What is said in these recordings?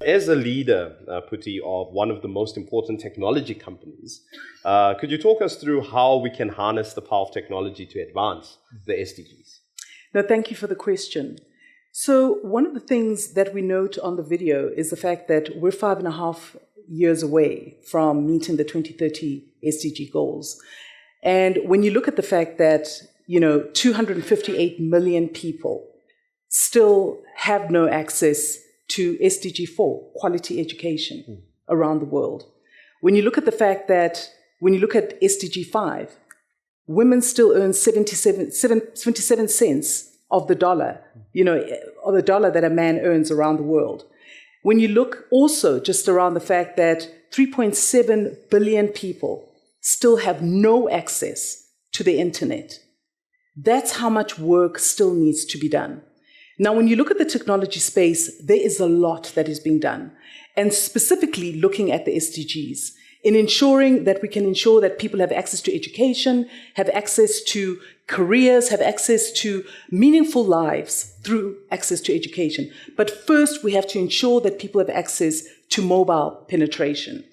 As a leader, Puti, of one of the most important technology companies, could you talk us through how we can harness the power of technology to advance the SDGs? No, thank you for the question. So one of the things that we note on the video is the fact that we're 5.5 years away from meeting the 2030 SDG goals. And when you look at the fact that, 258 million people still have no access to SDG 4, quality education, around the world. When you look at the fact that, when you look at SDG 5, women still earn 77 cents of the dollar, or the dollar that a man earns around the world. When you look also just around the fact that 3.7 billion people still have no access to the internet, that's how much work still needs to be done. Now, when you look at the technology space, there is a lot that is being done, and specifically looking at the SDGs, in ensuring that we can ensure that people have access to education, have access to careers, have access to meaningful lives through access to education. But first, we have to ensure that people have access to mobile penetration.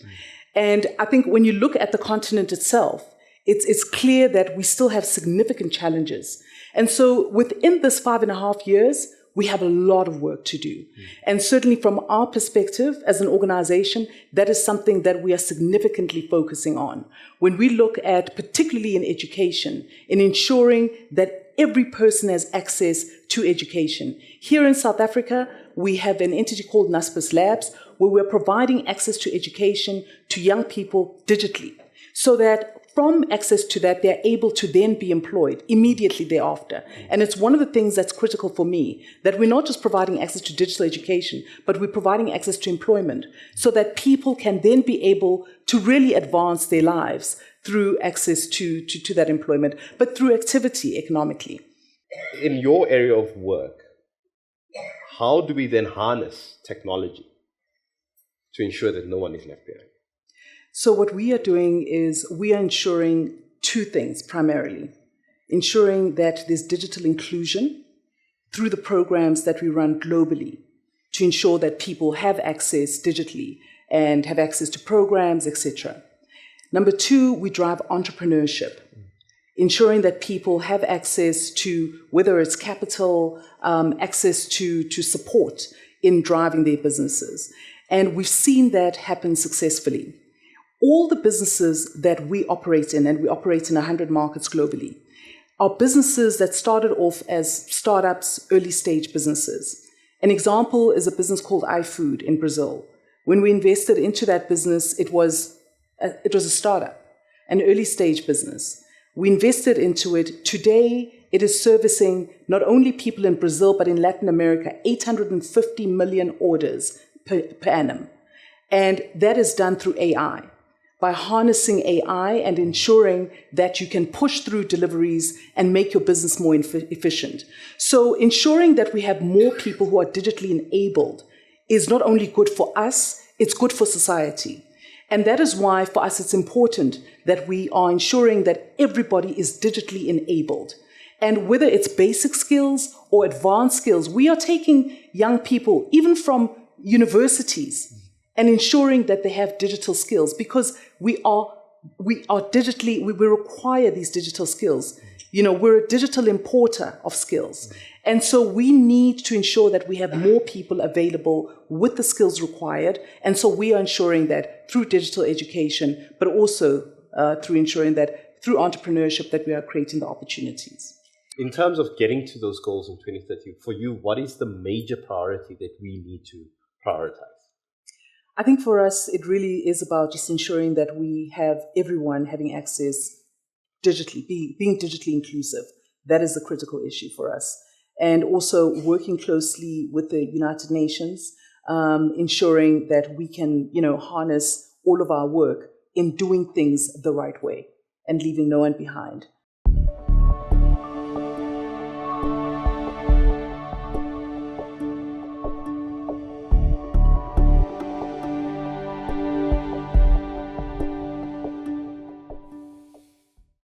And I think when you look at the continent itself, it's clear that we still have significant challenges. And so within this 5.5 years, we have a lot of work to do. And certainly from our perspective as an organization, that is something that we are significantly focusing on. When we look at, particularly in education, in ensuring that every person has access to education. Here in South Africa, we have an entity called Naspers Labs, where we're providing access to education to young people digitally, so that from access to that, they're able to then be employed immediately thereafter. And it's one of the things that's critical for me, that we're not just providing access to digital education, but we're providing access to employment, so that people can then be able to really advance their lives through access to that employment, but through activity economically. In your area of work, how do we then harness technology to ensure that no one is left behind? So what we are doing is we are ensuring two things primarily. Ensuring that there's digital inclusion through the programs that we run globally to ensure that people have access digitally and have access to programs, etc. Number two, we drive entrepreneurship, ensuring that people have access to, whether it's capital, access to support in driving their businesses. And we've seen that happen successfully. All the businesses that we operate in, and we operate in 100 markets globally, are businesses that started off as startups, early stage businesses. An example is a business called iFood in Brazil. When we invested into that business, it was a startup, an early stage business. We invested into it. Today, it is servicing not only people in Brazil, but in Latin America, 850 million orders per annum. And that is done through AI. By harnessing AI and ensuring that you can push through deliveries and make your business more efficient. So ensuring that we have more people who are digitally enabled is not only good for us, it's good for society. And that is why for us it's important that we are ensuring that everybody is digitally enabled. And whether it's basic skills or advanced skills, we are taking young people, even from universities, and ensuring that they have digital skills, because we require these digital skills. We're a digital importer of skills. And so we need to ensure that we have more people available with the skills required. And so we are ensuring that through digital education, but also through ensuring that through entrepreneurship that we are creating the opportunities. In terms of getting to those goals in 2030, for you, what is the major priority that we need to prioritize? I think for us, it really is about just ensuring that we have everyone having access digitally, being digitally inclusive. That is the critical issue for us. And also working closely with the United Nations, ensuring that we can, harness all of our work in doing things the right way and leaving no one behind.